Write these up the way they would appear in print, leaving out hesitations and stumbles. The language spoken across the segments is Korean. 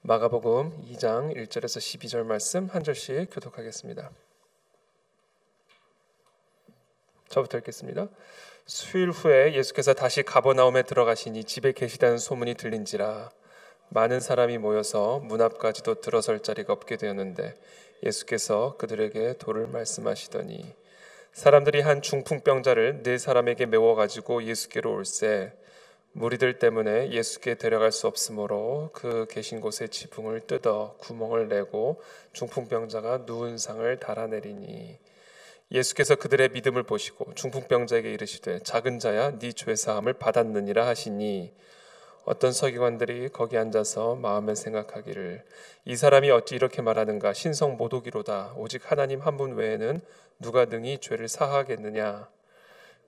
마가복음 2장 1절에서 12절 말씀 한 절씩 교독하겠습니다. 저부터 읽겠습니다. 수일 후에 예수께서 다시 가버나움에 들어가시니 집에 계시다는 소문이 들린지라 많은 사람이 모여서 문 앞까지도 들어설 자리가 없게 되었는데 예수께서 그들에게 도를 말씀하시더니 사람들이 한 중풍병자를 네 사람에게 메워 가지고 예수께로 올세 무리들 때문에 예수께 데려갈 수 없으므로 그 계신 곳에 지붕을 뜯어 구멍을 내고 중풍병자가 누운 상을 달아내리니 예수께서 그들의 믿음을 보시고 중풍병자에게 이르시되 작은 자야 네 죄 사함을 받았느니라 하시니 어떤 서기관들이 거기 앉아서 마음에 생각하기를 이 사람이 어찌 이렇게 말하는가 신성 모독이로다 오직 하나님 한 분 외에는 누가 능히 죄를 사하겠느냐.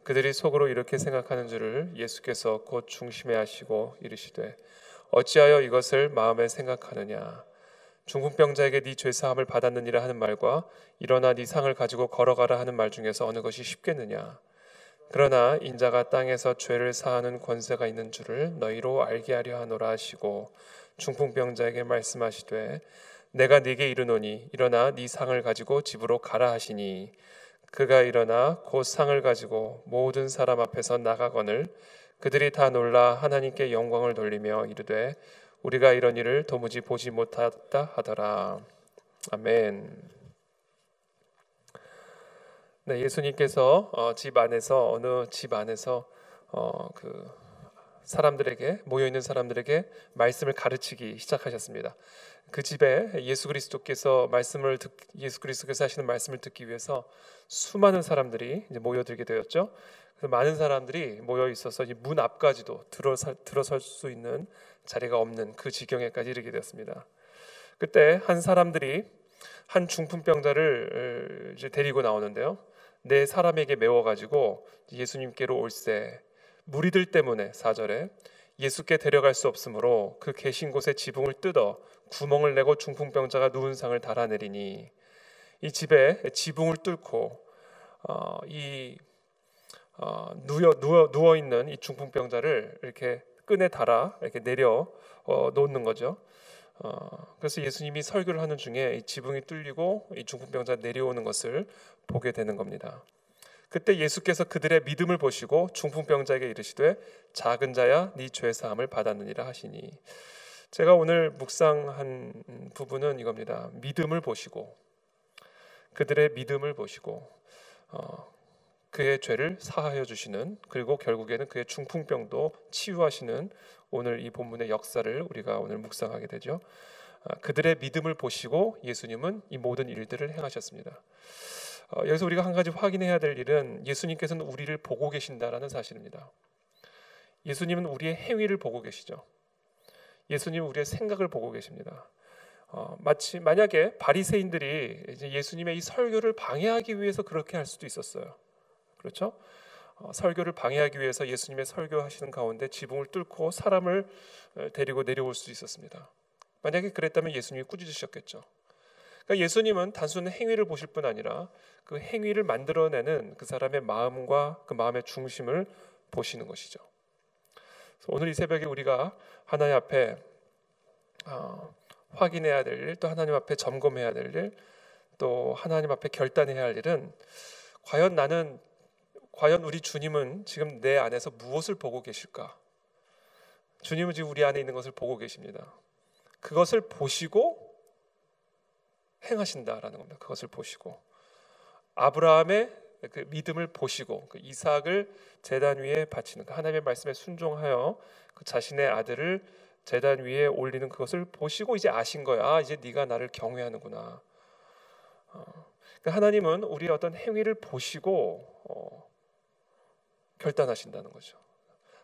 그들이 속으로 이렇게 생각하는 줄을 예수께서 곧 중심에 하시고 이르시되 어찌하여 이것을 마음에 생각하느냐. 중풍병자에게 네 죄사함을 받았느니라 하는 말과 일어나 네 상을 가지고 걸어가라 하는 말 중에서 어느 것이 쉽겠느냐. 그러나 인자가 땅에서 죄를 사하는 권세가 있는 줄을 너희로 알게 하려 하노라 하시고 중풍병자에게 말씀하시되 내가 네게 이르노니 일어나 네 상을 가지고 집으로 가라 하시니 그가 일어나 곧 상을 가지고 모든 사람 앞에서 나가거늘 그들이 다 놀라 하나님께 영광을 돌리며 이르되 우리가 이런 일을 도무지 보지 못하다 하더라. 아멘. 네, 예수님께서 어느 집 안에서 그 사람들에게 모여 있는 사람들에게 말씀을 가르치기 시작하셨습니다. 그 집에 예수 그리스도께서 하시는 말씀을 듣기 위해서 수많은 사람들이 이제 모여들게 되었죠. 그래서 많은 사람들이 모여 있어서 문 앞까지도 들어설 수 있는 자리가 없는 그 지경에까지 이르게 되었습니다. 그때 한 중풍병자를 이제 데리고 나오는데요. 네 사람에게 메워가지고 예수님께로 올세 무리들 때문에 4절에 예수께 데려갈 수 없으므로 그 계신 곳에 지붕을 뜯어 구멍을 내고 중풍병자가 누운 상을 달아내리니 이 집에 지붕을 뚫고 누워 있는 이 중풍병자를 이렇게 끈에 달아 이렇게 내려 놓는 거죠. 그래서 예수님이 설교를 하는 중에 이 지붕이 뚫리고 이 중풍병자 내려오는 것을 보게 되는 겁니다. 그때 예수께서 그들의 믿음을 보시고 중풍병자에게 이르시되 작은 자야 네 죄 사함을 받았느니라 하시니 제가 오늘 묵상한 부분은 이겁니다. 믿음을 보시고 그들의 믿음을 보시고 그의 죄를 사하여 주시는 그리고 결국에는 그의 중풍병도 치유하시는 오늘 이 본문의 역사를 우리가 오늘 묵상하게 되죠. 그들의 믿음을 보시고 예수님은 이 모든 일들을 행하셨습니다. 여기서 우리가 한 가지 확인해야 될 일은 예수님께서는 우리를 보고 계신다라는 사실입니다. 예수님은 우리의 행위를 보고 계시죠. 예수님은 우리의 생각을 보고 계십니다. 만약에 바리새인들이 이제 예수님의 이 설교를 방해하기 위해서 그렇게 할 수도 있었어요. 그렇죠? 설교를 방해하기 위해서 예수님의 설교하시는 가운데 지붕을 뚫고 사람을 데리고 내려올 수도 있었습니다. 만약에 그랬다면 예수님이 꾸짖으셨겠죠. 그러니까 예수님은 단순한 행위를 보실 뿐 아니라 그 행위를 만들어내는 그 사람의 마음과 그 마음의 중심을 보시는 것이죠. 오늘 이 새벽에 우리가 하나님 앞에 확인해야 될 일, 또 하나님 앞에 점검해야 될 일, 또 하나님 앞에 결단해야 할 일은 과연 우리 주님은 지금 내 안에서 무엇을 보고 계실까? 주님은 지금 우리 안에 있는 것을 보고 계십니다. 그것을 보시고 행하신다라는 겁니다. 그것을 보시고 아브라함의 그 믿음을 보시고 그 이삭을 제단 위에 바치는 하나님의 말씀에 순종하여 그 자신의 아들을 제단 위에 올리는 그것을 보시고 이제 아신 거야. 이제 네가 나를 경외하는구나. 그러니까 하나님은 우리의 어떤 행위를 보시고 결단하신다는 거죠.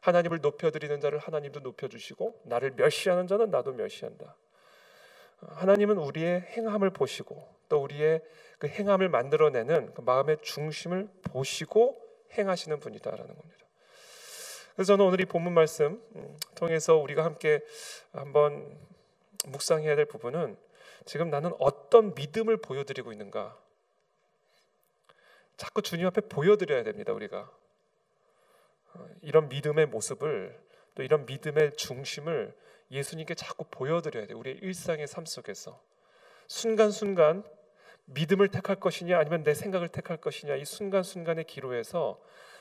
하나님을 높여드리는 자를 하나님도 높여주시고 나를 멸시하는 자는 나도 멸시한다. 하나님은 우리의 행함을 보시고 또 우리의 그 행함을 만들어내는 그 마음의 중심을 보시고 행하시는 분이다라는 겁니다. 그래서 저는 오늘 이 본문 말씀 통해서 우리가 함께 한번 묵상해야 될 부분은 지금 나는 어떤 믿음을 보여드리고 있는가. 자꾸 주님 앞에 보여드려야 됩니다. 우리가 이런 믿음의 모습을 또 이런 믿음의 중심을 예수님께 자꾸 보여드려야 돼요. 우리의 일상의 삶 속에서 순간순간 믿음을 택할 것이냐 아니면 내 생각을 택할 것이냐, 이 순간순간의 기로에서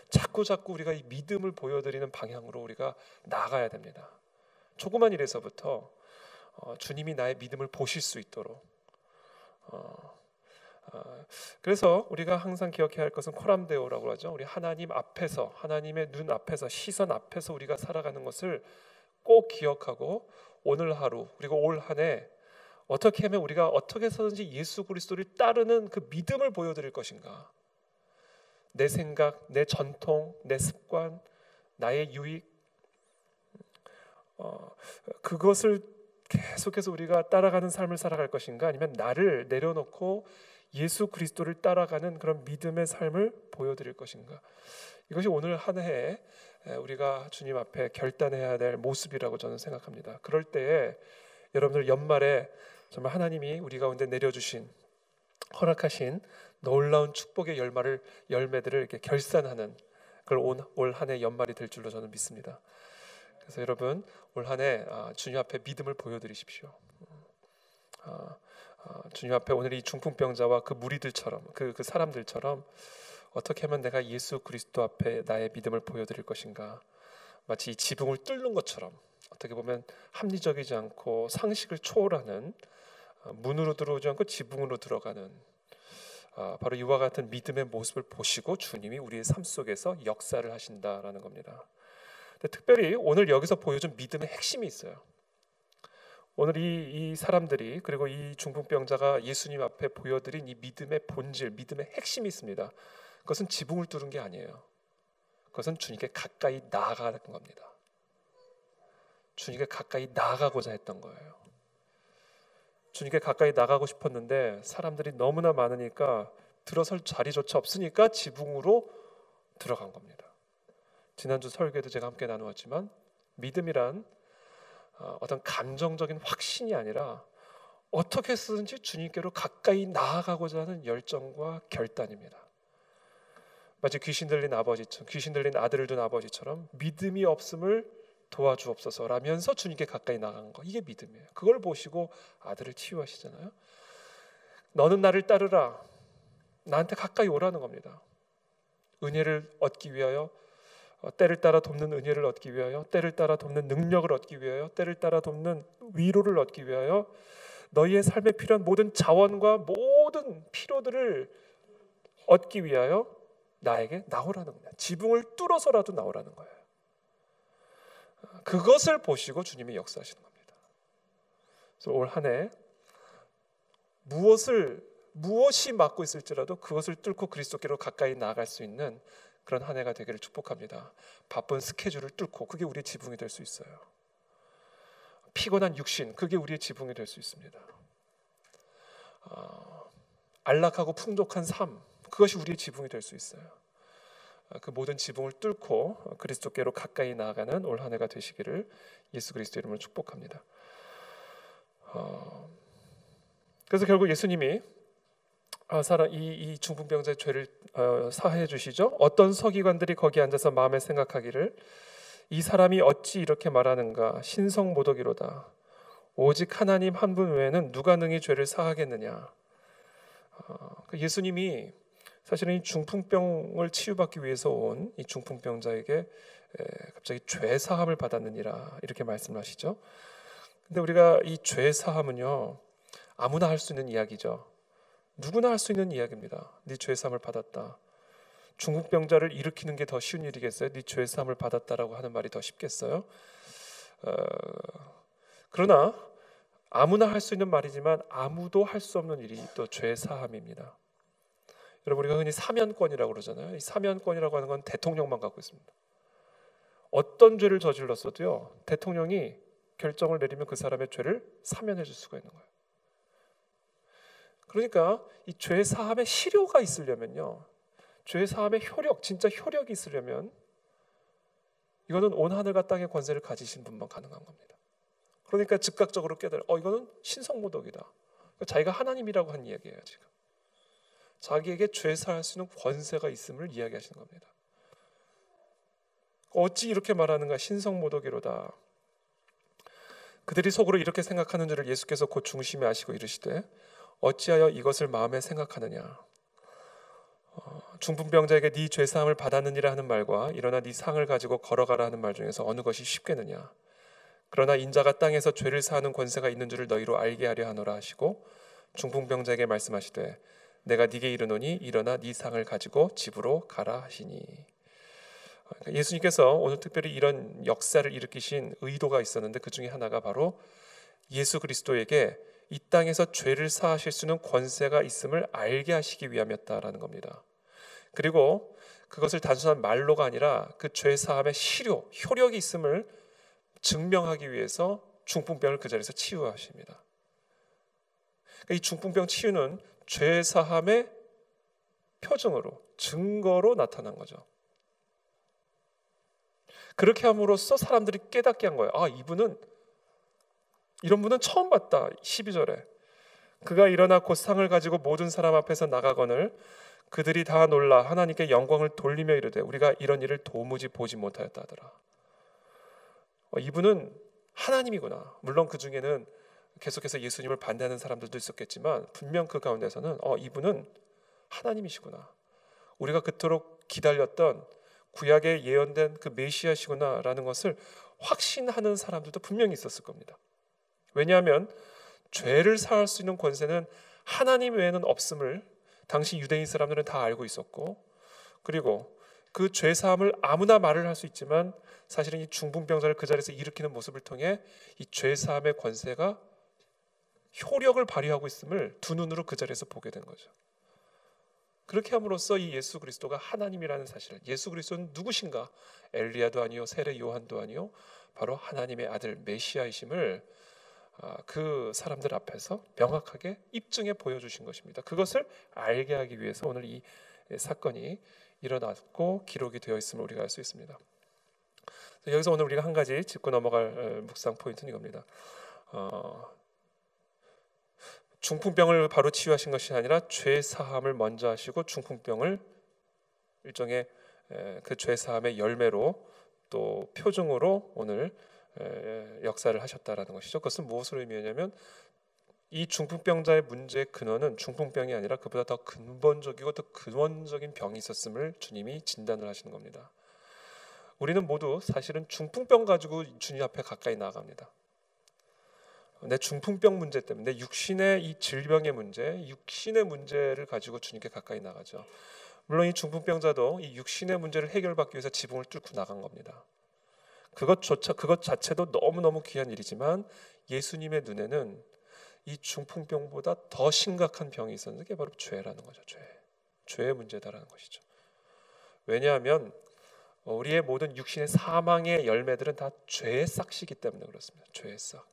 자꾸 우리가 이 믿음을 보여드리는 방향으로 우리가 나아가야 됩니다. 조그만 일에서부터 주님이 나의 믿음을 보실 수 있도록. 그래서 우리가 항상 기억해야 할 것은 코람데오라고 하죠. 우리 하나님 앞에서, 하나님의 눈 앞에서, 시선 앞에서 우리가 살아가는 것을 꼭 기억하고, 오늘 하루 그리고 올 한 해 어떻게 하면 우리가 어떻게 해서든지 예수 그리스도를 따르는 그 믿음을 보여드릴 것인가. 내 생각, 내 전통, 내 습관, 나의 유익, 그것을 계속해서 우리가 따라가는 삶을 살아갈 것인가, 아니면 나를 내려놓고 예수 그리스도를 따라가는 그런 믿음의 삶을 보여드릴 것인가. 이것이 오늘 한 해에 우리가 주님 앞에 결단해야 될 모습이라고 저는 생각합니다. 그럴 때에 여러분들 연말에 정말 하나님이 우리 가운데 내려주신, 허락하신 놀라운 축복의 열매들을 이렇게 결산하는 그걸 올 한 해 연말이 될 줄로 저는 믿습니다. 그래서 여러분 올 한 해 주님 앞에 믿음을 보여드리십시오. 주님 앞에 오늘 이 중풍병자와 그 무리들처럼, 그 사람들처럼 어떻게 하면 내가 예수 그리스도 앞에 나의 믿음을 보여드릴 것인가. 마치 이 지붕을 뚫는 것처럼, 어떻게 보면 합리적이지 않고 상식을 초월하는, 문으로 들어오지 않고 지붕으로 들어가는, 바로 이와 같은 믿음의 모습을 보시고 주님이 우리의 삶 속에서 역사를 하신다라는 겁니다. 근데 특별히 오늘 여기서 보여준 믿음의 핵심이 있어요. 오늘 이 사람들이, 그리고 이 중풍병자가 예수님 앞에 보여드린 이 믿음의 본질, 믿음의 핵심이 있습니다. 그것은 지붕을 뚫은 게 아니에요. 그것은 주님께 가까이 나아가는 겁니다. 주님께 가까이 나아가고자 했던 거예요. 주님께 가까이 나가고 싶었는데 사람들이 너무나 많으니까 들어설 자리조차 없으니까 지붕으로 들어간 겁니다. 지난주 설교에도 제가 함께 나누었지만, 믿음이란 어떤 감정적인 확신이 아니라 어떻게 해서든지 주님께로 가까이 나아가고자 하는 열정과 결단입니다. 마치 귀신 들린 아버지처럼, 귀신 들린 아들을 둔 아버지처럼 믿음이 없음을 도와주옵소서라면서 주님께 가까이 나간 거, 이게 믿음이에요. 그걸 보시고 아들을 치유하시잖아요. 너는 나를 따르라, 나한테 가까이 오라는 겁니다. 은혜를 얻기 위하여, 때를 따라 돕는 은혜를 얻기 위하여, 때를 따라 돕는 능력을 얻기 위하여, 때를 따라 돕는 위로를 얻기 위하여, 너희의 삶에 필요한 모든 자원과 모든 필요들을 얻기 위하여 나에게 나오라는 거예요. 지붕을 뚫어서라도 나오라는 거예요. 그것을 보시고 주님이 역사하시는 겁니다. 그래서 올 한 해 무엇이 막고 있을지라도 그것을 뚫고 그리스도께로 가까이 나아갈 수 있는 그런 한 해가 되기를 축복합니다. 바쁜 스케줄을 뚫고, 그게 우리의 지붕이 될 수 있어요. 피곤한 육신, 그게 우리의 지붕이 될 수 있습니다. 안락하고 풍족한 삶, 그것이 우리의 지붕이 될 수 있어요. 그 모든 지붕을 뚫고 그리스도께로 가까이 나아가는 올 한 해가 되시기를 예수 그리스도 이름으로 축복합니다. 그래서 결국 예수님이 이 중풍병자의 죄를 사하여 주시죠. 어떤 서기관들이 거기 앉아서 마음에 생각하기를, 이 사람이 어찌 이렇게 말하는가, 신성모독이로다. 오직 하나님 한 분 외에는 누가 능히 죄를 사하겠느냐. 예수님이 사실은 이 중풍병을 치유받기 위해서 온 이 중풍병자에게 갑자기 죄 사함을 받았느니라, 이렇게 말씀하시죠. 근데 우리가 이 죄 사함은요, 아무나 할 수 있는 이야기죠. 누구나 할 수 있는 이야기입니다. 네 죄 사함을 받았다. 중풍병자를 일으키는 게 더 쉬운 일이겠어요? 네 죄 사함을 받았다라고 하는 말이 더 쉽겠어요? 그러나 아무나 할 수 있는 말이지만 아무도 할 수 없는 일이 또 죄 사함입니다. 여러분, 우리가 흔히 사면권이라고 그러잖아요. 이 사면권이라고 하는 건 대통령만 갖고 있습니다. 어떤 죄를 저질렀어도요, 대통령이 결정을 내리면 그 사람의 죄를 사면해 줄 수가 있는 거예요. 그러니까 이 죄 사함의 실효가 있으려면요, 죄 사함의 효력, 진짜 효력이 있으려면 이거는 온 하늘과 땅의 권세를 가지신 분만 가능한 겁니다. 그러니까 즉각적으로 깨달아, 이거는 신성모독이다. 자기가 하나님이라고 한 이야기예요. 지금 자기에게 죄 사할 수 있는 권세가 있음을 이야기하시는 겁니다. 어찌 이렇게 말하는가, 신성모독이로다. 그들이 속으로 이렇게 생각하는 줄을 예수께서 곧 중심에 아시고 이르시되 어찌하여 이것을 마음에 생각하느냐. 중풍병자에게 네 죄사함을 받았느니라 하는 말과 일어나 네 상을 가지고 걸어가라 하는 말 중에서 어느 것이 쉽겠느냐. 그러나 인자가 땅에서 죄를 사하는 권세가 있는 줄을 너희로 알게 하려 하노라 하시고 중풍병자에게 말씀하시되 내가 네게 이르노니 일어나 네 상을 가지고 집으로 가라 하시니. 예수님께서 오늘 특별히 이런 역사를 일으키신 의도가 있었는데 그 중에 하나가 바로 예수 그리스도에게 이 땅에서 죄를 사하실 수 있는 권세가 있음을 알게 하시기 위함이었다라는 겁니다. 그리고 그것을 단순한 말로가 아니라 그 죄 사함의 실효, 효력이 있음을 증명하기 위해서 중풍병을 그 자리에서 치유하십니다. 이 중풍병 치유는 죄 사함의 표징으로, 증거로 나타난 거죠. 그렇게 함으로써 사람들이 깨닫게 한 거예요. 아, 이런 분은 처음 봤다. 12절에 그가 일어나 곧 상을 가지고 모든 사람 앞에서 나가거늘 그들이 다 놀라 하나님께 영광을 돌리며 이르되 우리가 이런 일을 도무지 보지 못하였다 하더라. 이분은 하나님이구나. 물론 그 중에는 계속해서 예수님을 반대하는 사람들도 있었겠지만 분명 그 가운데서는 이분은 하나님이시구나. 우리가 그토록 기다렸던 구약에 예언된 그 메시아시구나라는 것을 확신하는 사람들도 분명히 있었을 겁니다. 왜냐하면 죄를 사할 수 있는 권세는 하나님 외에는 없음을 당시 유대인 사람들은 다 알고 있었고, 그리고 그 죄 사함을 아무나 말을 할 수 있지만 사실은 이 중풍병자를 그 자리에서 일으키는 모습을 통해 이 죄 사함의 권세가 효력을 발휘하고 있음을 두 눈으로 그 자리에서 보게 된 거죠. 그렇게 함으로써 이 예수 그리스도가 하나님이라는 사실, 예수 그리스도는 누구신가? 엘리야도 아니요 세례 요한도 아니요 바로 하나님의 아들 메시아이심을 그 사람들 앞에서 명확하게 입증해 보여주신 것입니다. 그것을 알게 하기 위해서 오늘 이 사건이 일어났고 기록이 되어 있음을 우리가 알 수 있습니다. 여기서 오늘 우리가 한 가지 짚고 넘어갈 묵상 포인트는 이겁니다. 중풍병을 바로 치유하신 것이 아니라 죄 사함을 먼저 하시고 중풍병을 일종의 그 죄 사함의 열매로 또 표징으로 오늘 역사를 하셨다라는 것이죠. 그것은 무엇을 의미하냐면 이 중풍병자의 문제의 근원은 중풍병이 아니라 그보다 더 근본적이고 더 근원적인 병이 있었음을 주님이 진단을 하시는 겁니다. 우리는 모두 사실은 중풍병 가지고 주님 앞에 가까이 나아갑니다. 내 중풍병 문제 때문에 내 육신의 이 질병의 문제, 육신의 문제를 가지고 주님께 가까이 나가죠. 물론 이 중풍병자도 이 육신의 문제를 해결받기 위해서 지붕을 뚫고 나간 겁니다. 그것 자체도 너무너무 귀한 일이지만 예수님의 눈에는 이 중풍병보다 더 심각한 병이 있었는데 그게 바로 죄라는 거죠. 죄의 문제다라는 것이죠. 왜냐하면 우리의 모든 육신의 사망의 열매들은 다 죄의 싹이기 때문에 그렇습니다. 죄의 싹.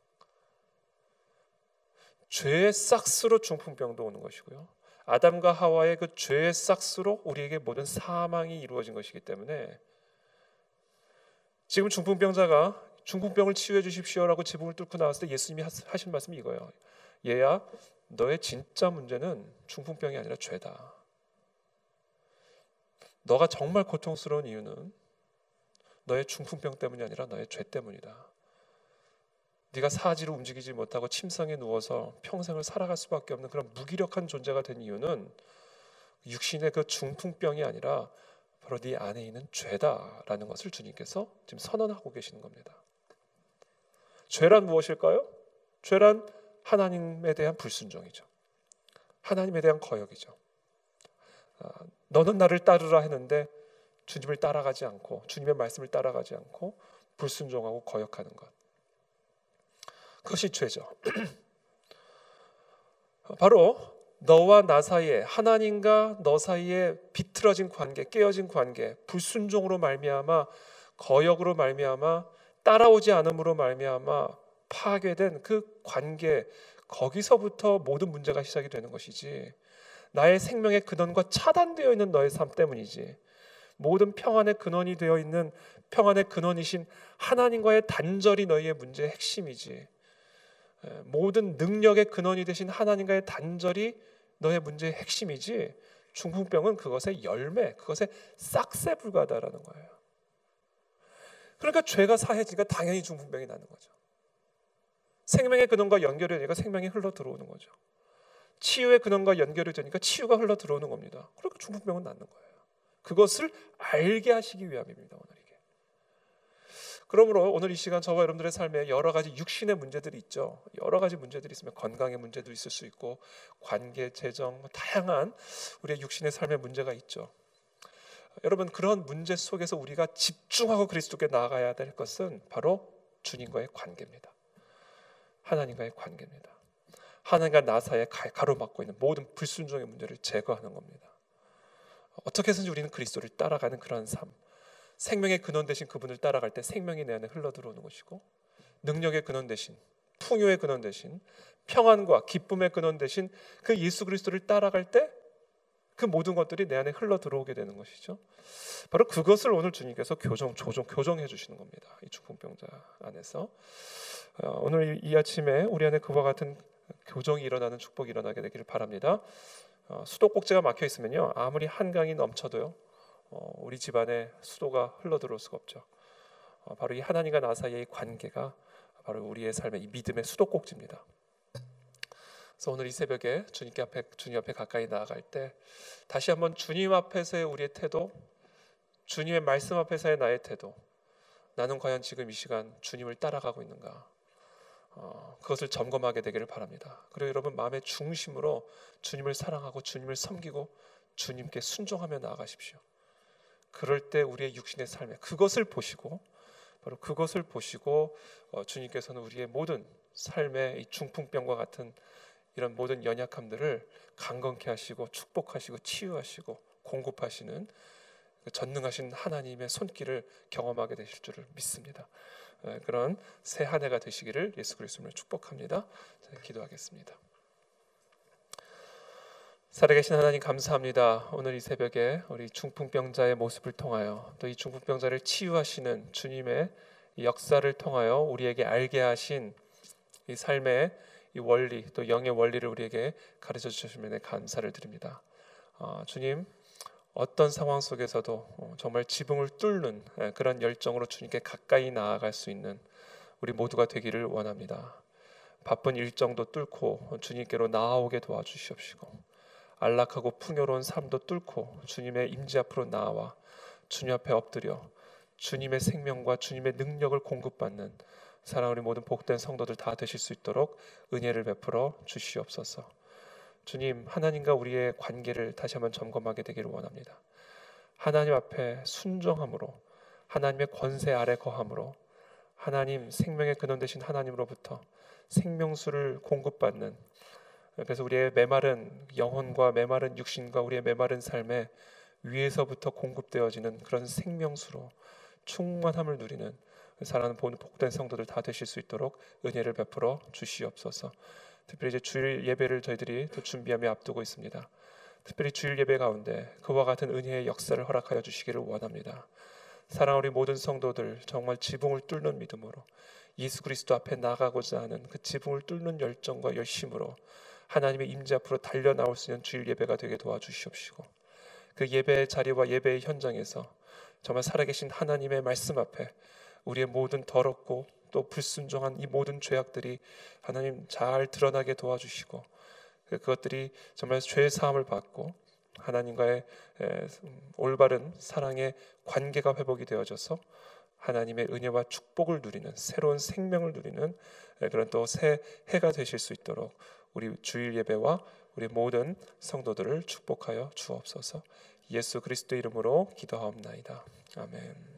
죄의 싹스로 중풍병도 오는 것이고요. 아담과 하와의 그 죄의 싹스로 우리에게 모든 사망이 이루어진 것이기 때문에 지금 중풍병자가 중풍병을 치유해 주십시오라고 지붕을 뚫고 나왔을 때 예수님이 하신 말씀이 이거예요. 얘야, 너의 진짜 문제는 중풍병이 아니라 죄다. 너가 정말 고통스러운 이유는 너의 중풍병 때문이 아니라 너의 죄 때문이다. 네가 사지로 움직이지 못하고 침상에 누워서 평생을 살아갈 수밖에 없는 그런 무기력한 존재가 된 이유는 육신의 그 중풍병이 아니라 바로 네 안에 있는 죄다라는 것을 주님께서 지금 선언하고 계시는 겁니다. 죄란 무엇일까요? 죄란 하나님에 대한 불순종이죠. 하나님에 대한 거역이죠. 너는 나를 따르라 했는데 주님을 따라가지 않고 주님의 말씀을 따라가지 않고 불순종하고 거역하는 것. 그것이 죄죠. 바로 너와 나 사이에, 하나님과 너 사이에 비틀어진 관계, 깨어진 관계, 불순종으로 말미암아, 거역으로 말미암아, 따라오지 않음으로 말미암아 파괴된 그 관계, 거기서부터 모든 문제가 시작이 되는 것이지, 나의 생명의 근원과 차단되어 있는 너의 삶 때문이지, 모든 평안의 근원이 되어 있는 평안의 근원이신 하나님과의 단절이 너희의 문제의 핵심이지, 모든 능력의 근원이 되신 하나님과의 단절이 너의 문제의 핵심이지, 중풍병은 그것의 열매, 그것의 싹새 불과하다라는 거예요. 그러니까 죄가 사해지니까 당연히 중풍병이 나는 거죠. 생명의 근원과 연결이 되니까 생명이 흘러 들어오는 거죠. 치유의 근원과 연결이 되니까 치유가 흘러 들어오는 겁니다. 그러니까 중풍병은 낫는 거예요. 그것을 알게 하시기 위함입니다. 오늘 이게. 그러므로 오늘 이 시간 저와 여러분들의 삶에 여러 가지 육신의 문제들이 있죠. 여러 가지 문제들이 있으면 건강의 문제도 있을 수 있고 관계, 재정, 다양한 우리의 육신의 삶의 문제가 있죠. 여러분, 그런 문제 속에서 우리가 집중하고 그리스도께 나아가야 될 것은 바로 주님과의 관계입니다. 하나님과의 관계입니다. 하나님과 나 사이에 가로막고 있는 모든 불순종의 문제를 제거하는 겁니다. 어떻게 해서든지 우리는 그리스도를 따라가는 그런 삶, 생명의 근원 되신 그분을 따라갈 때 생명이 내 안에 흘러들어오는 것이고, 능력의 근원 되신, 풍요의 근원 되신, 평안과 기쁨의 근원 되신 그 예수 그리스도를 따라갈 때 그 모든 것들이 내 안에 흘러들어오게 되는 것이죠. 바로 그것을 오늘 주님께서 교정해 주시는 겁니다. 이 중풍병자 안에서. 오늘 이 아침에 우리 안에 그와 같은 교정이 일어나는 축복이 일어나게 되기를 바랍니다. 수도꼭지가 막혀 있으면요, 아무리 한강이 넘쳐도요, 우리 집안에 수도가 흘러들어올 수가 없죠. 바로 이 하나님과 나 사이의 관계가 바로 우리의 삶의 이 믿음의 수도꼭지입니다. 그래서 오늘 이 새벽에 주님 앞에 가까이 나아갈 때 다시 한번 주님 앞에서의 우리의 태도, 주님의 말씀 앞에서의 나의 태도, 나는 과연 지금 이 시간 주님을 따라가고 있는가, 그것을 점검하게 되기를 바랍니다. 그리고 여러분, 마음의 중심으로 주님을 사랑하고 주님을 섬기고 주님께 순종하며 나아가십시오. 그럴 때 우리의 육신의 삶에 그것을 보시고, 바로 그것을 보시고 주님께서는 우리의 모든 삶의 이 중풍병과 같은 이런 모든 연약함들을 강건케 하시고 축복하시고 치유하시고 공급하시는 전능하신 하나님의 손길을 경험하게 되실 줄을 믿습니다. 그런 새 한 해가 되시기를 예수 그리스도로 축복합니다. 기도하겠습니다. 살아계신 하나님, 감사합니다. 오늘 이 새벽에 우리 중풍병자의 모습을 통하여 또 이 중풍병자를 치유하시는 주님의 이 역사를 통하여 우리에게 알게 하신 이 삶의 이 원리, 또 영의 원리를 우리에게 가르쳐 주시면 감사를 드립니다. 주님, 어떤 상황 속에서도 정말 지붕을 뚫는 그런 열정으로 주님께 가까이 나아갈 수 있는 우리 모두가 되기를 원합니다. 바쁜 일정도 뚫고 주님께로 나아오게 도와주시옵시고, 안락하고 풍요로운 삶도 뚫고 주님의 임재 앞으로 나아와 주님 앞에 엎드려 주님의 생명과 주님의 능력을 공급받는 사랑하는 우리 모든 복된 성도들 다 되실 수 있도록 은혜를 베풀어 주시옵소서. 주님, 하나님과 우리의 관계를 다시 한번 점검하게 되기를 원합니다. 하나님 앞에 순종함으로, 하나님의 권세 아래 거함으로, 하나님 생명의 근원 되신 하나님으로부터 생명수를 공급받는, 그래서 우리의 메마른 영혼과 메마른 육신과 우리의 메마른 삶에 위에서부터 공급되어지는 그런 생명수로 충만함을 누리는 사랑하는 복된 성도들 다 되실 수 있도록 은혜를 베풀어 주시옵소서. 특별히 이제 주일 예배를 저희들이 또 준비하며 앞두고 있습니다. 특별히 주일 예배 가운데 그와 같은 은혜의 역사를 허락하여 주시기를 원합니다. 사랑하는 우리 모든 성도들, 정말 지붕을 뚫는 믿음으로 예수 그리스도 앞에 나가고자 하는 그 지붕을 뚫는 열정과 열심으로 하나님의 임재 앞으로 달려 나올 수 있는 주일 예배가 되게 도와주시옵시고, 그 예배의 자리와 예배의 현장에서 정말 살아계신 하나님의 말씀 앞에 우리의 모든 더럽고 또 불순종한 이 모든 죄악들이 하나님 잘 드러나게 도와주시고, 그것들이 정말 죄의 사함을 받고 하나님과의 올바른 사랑의 관계가 회복이 되어져서 하나님의 은혜와 축복을 누리는, 새로운 생명을 누리는 그런 또 새 해가 되실 수 있도록 우리 주일 예배와 우리 모든 성도들을 축복하여 주옵소서. 예수 그리스도 이름으로 기도하옵나이다. 아멘.